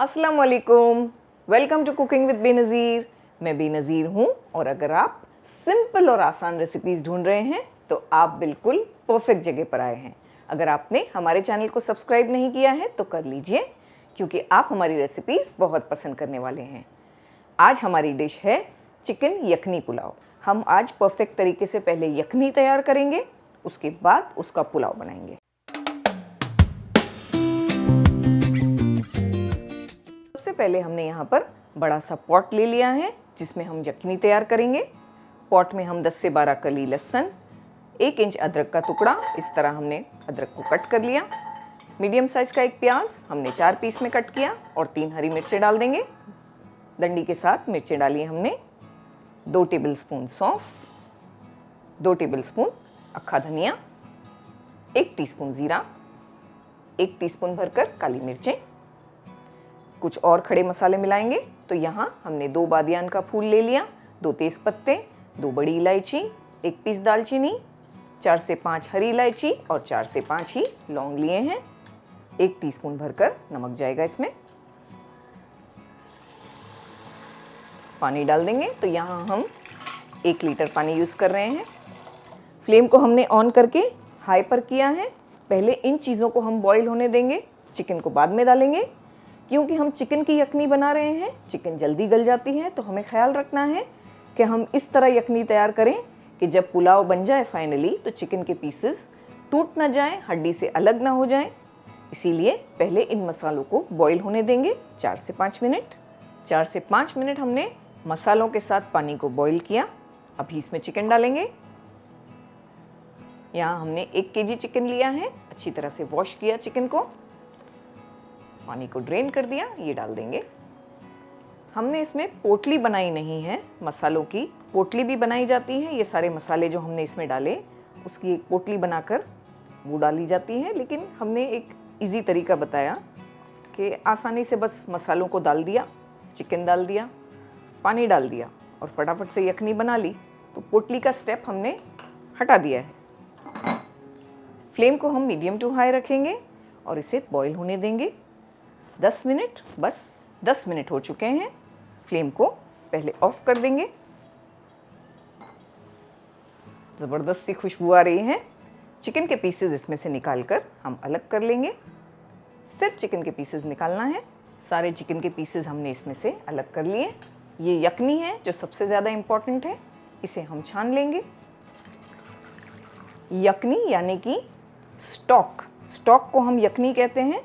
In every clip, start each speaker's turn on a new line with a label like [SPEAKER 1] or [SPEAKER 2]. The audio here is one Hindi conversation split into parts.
[SPEAKER 1] अस्सलाम वालेकुम, welcome to cooking with Benazir. मैं बेनज़ीर हूँ और अगर आप सिंपल और आसान रेसिपीज़ ढूंढ रहे हैं तो आप बिल्कुल परफेक्ट जगह पर आए हैं। अगर आपने हमारे चैनल को सब्सक्राइब नहीं किया है तो कर लीजिए, क्योंकि आप हमारी रेसिपीज़ बहुत पसंद करने वाले हैं। आज हमारी डिश है चिकन यखनी पुलाव। हम आज परफेक्ट तरीके से पहले यखनी तैयार करेंगे, उसके बाद उसका पुलाव बनाएंगे। सबसे पहले हमने यहाँ पर बड़ा सा पॉट ले लिया है जिसमें हम यखनी तैयार करेंगे। पॉट में हम 10 से 12 कली लहसुन, 1 इंच अदरक का टुकड़ा, इस तरह हमने अदरक को कट कर लिया। मीडियम साइज़ का एक प्याज हमने 4 पीस में कट किया और 3 हरी मिर्चें डाल देंगे। डंडी के साथ मिर्चें डाली हमने। 2 टेबलस्पून सौंफ, 2 टेबलस्पून अक्खा धनिया, 1 टीस्पून ज़ीरा, 1 टीस्पून भरकर काली मिर्चें। कुछ और खड़े मसाले मिलाएंगे तो यहाँ हमने 2 बादियान का फूल ले लिया, 2 तेज पत्ते, 2 बड़ी इलायची, 1 पीस दालचीनी, 4 से 5 हरी इलायची और 4 से 5 ही लौंग लिए हैं। 1 टीस्पून भरकर नमक जाएगा इसमें। पानी डाल देंगे तो यहाँ हम 1 लीटर पानी यूज़ कर रहे हैं। फ्लेम को हमने ऑन करके हाई पर किया है। पहले इन चीज़ों को हम बॉईल होने देंगे, चिकन को बाद में डालेंगे। क्योंकि हम चिकन की यखनी बना रहे हैं, चिकन जल्दी गल जाती है, तो हमें ख्याल रखना है कि हम इस तरह यखनी तैयार करें कि जब पुलाव बन जाए फाइनली तो चिकन के पीसेस टूट ना जाएं, हड्डी से अलग ना हो जाएं। इसीलिए पहले इन मसालों को बॉईल होने देंगे 4 से 5 मिनट। 4 से 5 मिनट हमने मसालों के साथ पानी को बॉईल किया। अभी इसमें चिकन डालेंगे। यहाँ हमने 1 केजी चिकन लिया है, अच्छी तरह से वॉश किया चिकन को, पानी को ड्रेन कर दिया। ये डाल देंगे। हमने इसमें पोटली बनाई नहीं है, मसालों की पोटली भी बनाई जाती है। ये सारे मसाले जो हमने इसमें डाले उसकी एक पोटली बनाकर वो डाली जाती है, लेकिन हमने एक इजी तरीका बताया कि आसानी से बस मसालों को डाल दिया, चिकन डाल दिया, पानी डाल दिया और फटाफट से यखनी बना ली। तो पोटली का स्टेप हमने हटा दिया है। फ्लेम को हम मीडियम टू हाई रखेंगे और इसे बॉईल होने देंगे 10 मिनट। बस 10 मिनट हो चुके हैं। फ्लेम को पहले ऑफ कर देंगे। ज़बरदस्त सी खुशबू आ रही है। चिकन के पीसेस इसमें से निकालकर हम अलग कर लेंगे। सिर्फ चिकन के पीसेस निकालना है। सारे चिकन के पीसेस हमने इसमें से अलग कर लिए। ये यखनी है जो सबसे ज़्यादा इम्पॉर्टेंट है, इसे हम छान लेंगे। यखनी यानी कि स्टॉक, स्टॉक को हम यखनी कहते हैं,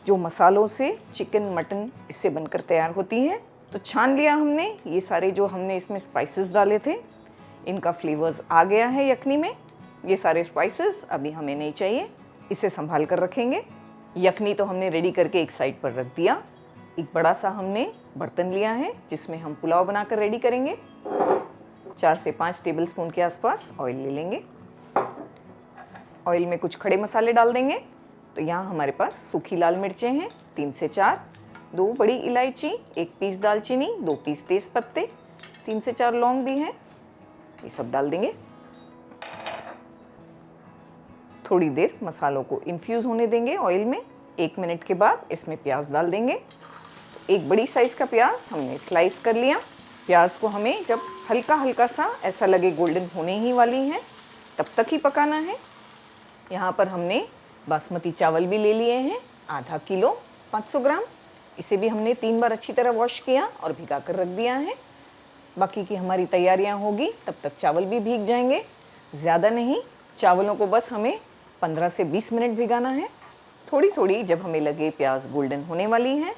[SPEAKER 1] जो मसालों से चिकन मटन इससे बनकर तैयार होती है। तो छान लिया हमने। ये सारे जो हमने इसमें स्पाइसेस डाले थे इनका फ्लेवर्स आ गया है यखनी में। ये सारे स्पाइसेस अभी हमें नहीं चाहिए, इसे संभाल कर रखेंगे। यखनी तो हमने रेडी करके एक साइड पर रख दिया। एक बड़ा सा हमने बर्तन लिया है जिसमें हम पुलाव बनाकर रेडी करेंगे। 4 से 5 टेबलस्पून के आसपास ऑयल ले लेंगे। ऑयल में कुछ खड़े मसाले डाल देंगे। तो यहाँ हमारे पास सूखी लाल मिर्चें हैं 3 से 4, 2 बड़ी इलायची, 1 पीस दालचीनी, 2 पीस तेज पत्ते, 3 से 4 लौंग भी हैं। ये सब डाल देंगे। थोड़ी देर मसालों को इन्फ्यूज़ होने देंगे ऑयल में। 1 मिनट के बाद इसमें प्याज डाल देंगे। तो एक बड़ी साइज़ का प्याज हमने स्लाइस कर लिया। प्याज को हमें जब हल्का हल्का सा ऐसा लगे गोल्डन होने ही वाली है तब तक ही पकाना है। यहाँ पर हमने बासमती चावल भी ले लिए हैं, आधा किलो 500 ग्राम। इसे भी हमने 3 बार अच्छी तरह वॉश किया और भिगा कर रख दिया है। बाकी की हमारी तैयारियां होगी तब तक चावल भी भीग जाएंगे। ज़्यादा नहीं, चावलों को बस हमें 15 से 20 मिनट भिगाना है। थोड़ी थोड़ी जब हमें लगे प्याज गोल्डन होने वाली हैं,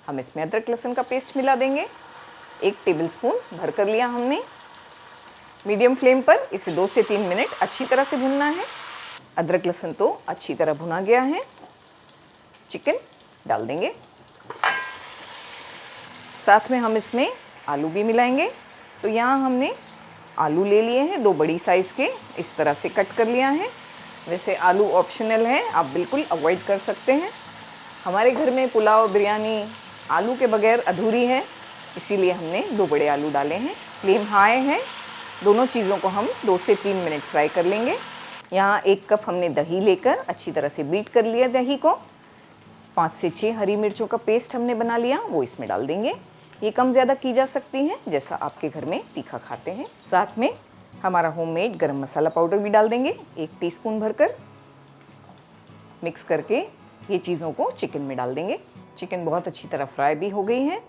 [SPEAKER 1] हम इसमें अदरक लहसुन का पेस्ट मिला देंगे। 1 टेबलस्पून भर कर लिया हमने। मीडियम फ्लेम पर इसे 2 से 3 मिनट अच्छी तरह से भुनना है। अदरक लहसुन तो अच्छी तरह भुना गया है। चिकन डाल देंगे। साथ में हम इसमें आलू भी मिलाएंगे। तो यहाँ हमने आलू ले लिए हैं 2 बड़ी साइज़ के, इस तरह से कट कर लिया है। वैसे आलू ऑप्शनल है, आप बिल्कुल अवॉइड कर सकते हैं। हमारे घर में पुलाव बिरयानी आलू के बगैर अधूरी है, इसीलिए हमने 2 बड़े आलू डाले हैं। फ्लेम हाई है। दोनों चीज़ों को हम 2 से 3 मिनट फ्राई कर लेंगे। यहाँ 1 कप हमने दही लेकर अच्छी तरह से बीट कर लिया दही को। 5 से 6 हरी मिर्चों का पेस्ट हमने बना लिया, वो इसमें डाल देंगे। ये कम ज़्यादा की जा सकती हैं जैसा आपके घर में तीखा खाते हैं। साथ में हमारा होममेड गरम मसाला पाउडर भी डाल देंगे 1 टीस्पून भरकर। मिक्स करके ये चीज़ों को चिकन में डाल देंगे। चिकन बहुत अच्छी तरह फ्राई भी हो गई है,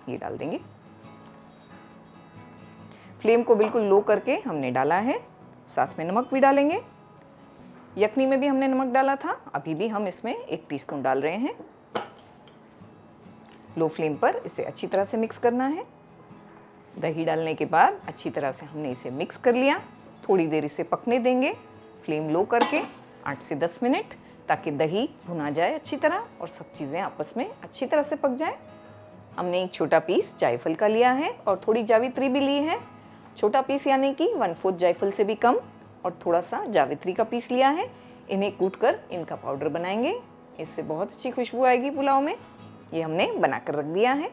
[SPEAKER 1] ये डाल देंगे। फ्लेम को बिल्कुल लो करके हमने डाला है। साथ में नमक भी डालेंगे। यखनी में भी हमने नमक डाला था, अभी भी हम इसमें 1 टीस्पून डाल रहे हैं। लो फ्लेम पर इसे अच्छी तरह से मिक्स करना है। दही डालने के बाद अच्छी तरह से हमने इसे मिक्स कर लिया। थोड़ी देर इसे पकने देंगे फ्लेम लो करके 8 से 10 मिनट, ताकि दही भुना जाए अच्छी तरह और सब चीज़ें आपस में अच्छी तरह से पक जाए। हमने एक छोटा पीस जायफल का लिया है और थोड़ी जावित्री भी ली है। छोटा पीस यानी कि 1/4 जायफल से भी कम, और थोड़ा सा जावित्री का पीस लिया है। इन्हें कूटकर इनका पाउडर बनाएंगे, इससे बहुत अच्छी खुशबू आएगी पुलाव में। ये हमने बनाकर रख दिया है।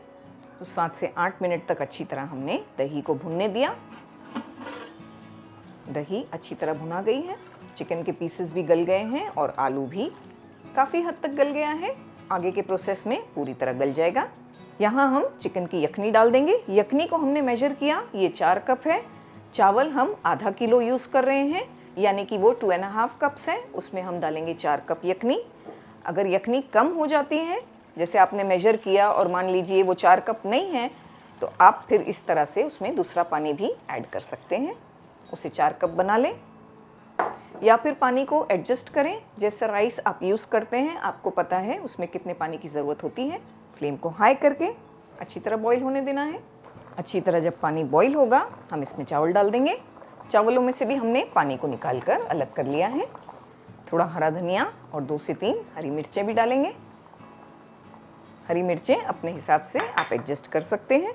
[SPEAKER 1] तो 7 से 8 मिनट तक अच्छी तरह हमने दही को भुनने दिया। दही अच्छी तरह भुना गई है, चिकन के पीसेस भी गल गए हैं और आलू भी काफ़ी हद तक गल गया है। आगे के प्रोसेस में पूरी तरह गल जाएगा। यहाँ हम चिकन की यखनी डाल देंगे। यखनी को हमने मेजर किया, ये 4 कप है। चावल हम आधा किलो यूज़ कर रहे हैं, यानी कि वो 2.5 कप्स है, उसमें हम डालेंगे 4 कप यखनी। अगर यखनी कम हो जाती है, जैसे आपने मेजर किया और मान लीजिए वो 4 कप नहीं है, तो आप फिर इस तरह से उसमें दूसरा पानी भी ऐड कर सकते हैं। उसे 4 कप बना लें, या फिर पानी को एडजस्ट करें। जैसा राइस आप यूज़ करते हैं, आपको पता है उसमें कितने पानी की ज़रूरत होती है। फ्लेम को हाई करके अच्छी तरह बॉईल होने देना है। अच्छी तरह जब पानी बॉईल होगा, हम इसमें चावल डाल देंगे। चावलों में से भी हमने पानी को निकाल कर अलग कर लिया है। थोड़ा हरा धनिया और 2 से 3 हरी मिर्चें भी डालेंगे। हरी मिर्चें अपने हिसाब से आप एडजस्ट कर सकते हैं।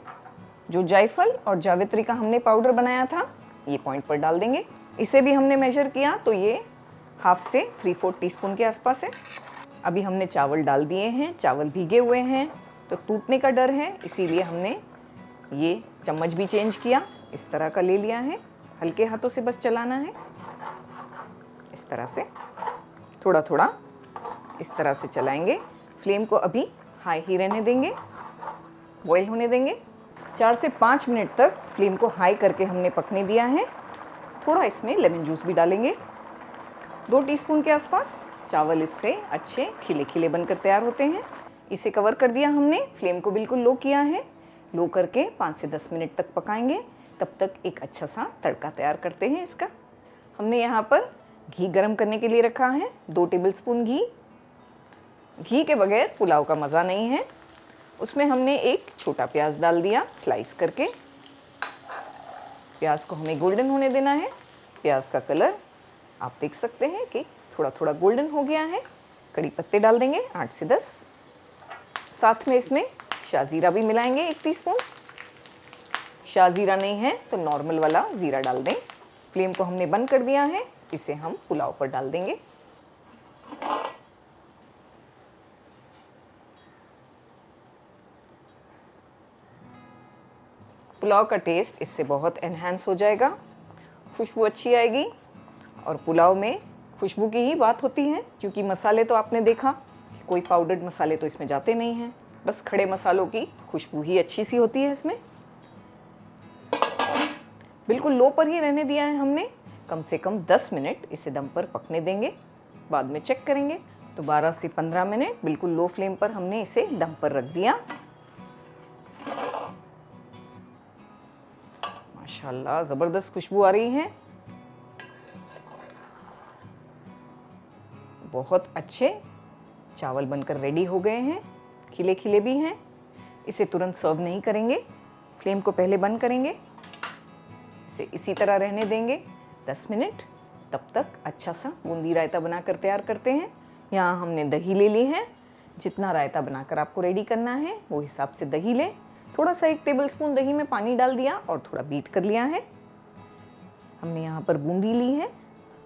[SPEAKER 1] जो जायफल और जावित्री का हमने पाउडर बनाया था, ये पॉइंट पर डाल देंगे। इसे भी हमने मेजर किया तो ये 1/2 से 3/4 टीस्पून के आसपास है। अभी हमने चावल डाल दिए हैं। चावल भीगे हुए हैं तो टूटने का डर है, इसीलिए हमने ये चम्मच भी चेंज किया। इस तरह का ले लिया है, हल्के हाथों से बस चलाना है। इस तरह से थोड़ा थोड़ा इस तरह से चलाएंगे। फ्लेम को अभी हाई ही रहने देंगे, बॉईल होने देंगे। 4 से 5 मिनट तक फ्लेम को हाई करके हमने पकने दिया है। थोड़ा इसमें लेमन जूस भी डालेंगे, 2 टीस्पून के आसपास। चावल इससे अच्छे खिले खिले बनकर तैयार होते हैं। इसे कवर कर दिया हमने, फ्लेम को बिल्कुल लो किया है। लो करके 5 से 10 मिनट तक पकाएंगे। तब तक एक अच्छा सा तड़का तैयार करते हैं इसका। हमने यहाँ पर घी गरम करने के लिए रखा है, 2 टेबलस्पून घी। घी के बगैर पुलाव का मज़ा नहीं है। उसमें हमने एक छोटा प्याज डाल दिया स्लाइस करके। प्याज को हमें गोल्डन होने देना है। प्याज का कलर आप देख सकते हैं कि थोड़ा थोड़ा गोल्डन हो गया है। कड़ी पत्ते डाल देंगे 8 से 10। साथ में इसमें शाजीरा भी मिलाएंगे 1 टीस्पून। शाजीरा नहीं है तो नॉर्मल वाला ज़ीरा डाल दें। फ्लेम को हमने बंद कर दिया है। इसे हम पुलाव पर डाल देंगे। पुलाव का टेस्ट इससे बहुत एनहांस हो जाएगा, खुशबू अच्छी आएगी। और पुलाव में खुशबू की ही बात होती है, क्योंकि मसाले तो आपने देखा कोई पाउडर्ड मसाले तो इसमें जाते नहीं हैं, बस खड़े मसालों की खुशबू ही अच्छी सी होती है इसमें। बिल्कुल लो पर ही रहने दिया है हमने। कम से कम 10 मिनट इसे दम पर पकने देंगे, बाद में चेक करेंगे। तो 12 से 15 मिनट बिल्कुल लो फ्लेम पर हमने इसे दम पर रख दिया। माशाल्लाह ज़बरदस्त खुशबू आ रही है। बहुत अच्छे चावल बनकर रेडी हो गए हैं, खिले खिले भी हैं। इसे तुरंत सर्व नहीं करेंगे, फ्लेम को पहले बंद करेंगे। इसे इसी तरह रहने देंगे 10 मिनट। तब तक अच्छा सा बूंदी रायता बनाकर तैयार करते हैं। यहाँ हमने दही ले ली है। जितना रायता बनाकर आपको रेडी करना है वो हिसाब से दही लें। थोड़ा सा 1 टेबलस्पून दही में पानी डाल दिया और थोड़ा बीट कर लिया है। हमने यहाँ पर बूंदी ली है।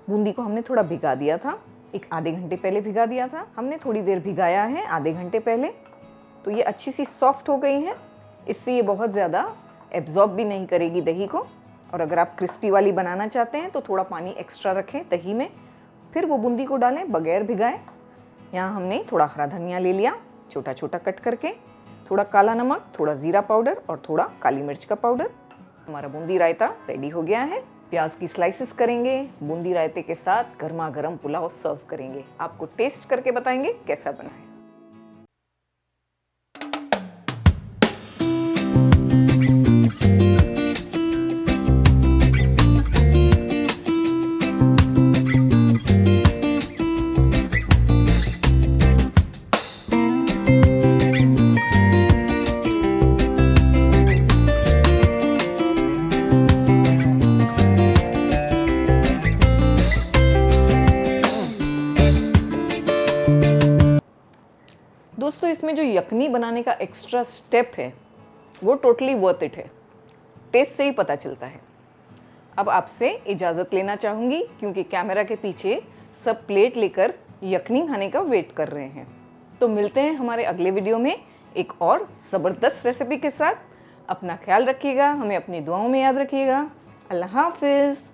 [SPEAKER 1] बूंदी को हमने थोड़ा भिगा दिया था, एक आधे घंटे पहले भिगा दिया था हमने। थोड़ी देर भिगाया है, आधे घंटे पहले, तो ये अच्छी सी सॉफ्ट हो गई है। इससे ये बहुत ज़्यादा एब्जॉर्ब भी नहीं करेगी दही को। और अगर आप क्रिस्पी वाली बनाना चाहते हैं तो थोड़ा पानी एक्स्ट्रा रखें दही में, फिर वो बूंदी को डालें बगैर भिगाए। यहाँ हमने थोड़ा हरा धनिया ले लिया छोटा छोटा कट करके, थोड़ा काला नमक, थोड़ा जीरा पाउडर और थोड़ा काली मिर्च का पाउडर। हमारा बूंदी रायता रेडी हो गया है। प्याज की स्लाइसेस करेंगे, बूंदी रायते के साथ गर्मा गर्म पुलाव सर्व करेंगे। आपको टेस्ट करके बताएंगे कैसा बना है। दोस्तों इसमें जो यखनी बनाने का एक्स्ट्रा स्टेप है वो टोटली वर्थ इट है, टेस्ट से ही पता चलता है। अब आपसे इजाज़त लेना चाहूँगी क्योंकि कैमरा के पीछे सब प्लेट लेकर यखनी खाने का वेट कर रहे हैं। तो मिलते हैं हमारे अगले वीडियो में एक और ज़बरदस्त रेसिपी के साथ। अपना ख्याल रखिएगा, हमें अपनी दुआओं में याद रखिएगा। अल्लाह हाफिज़।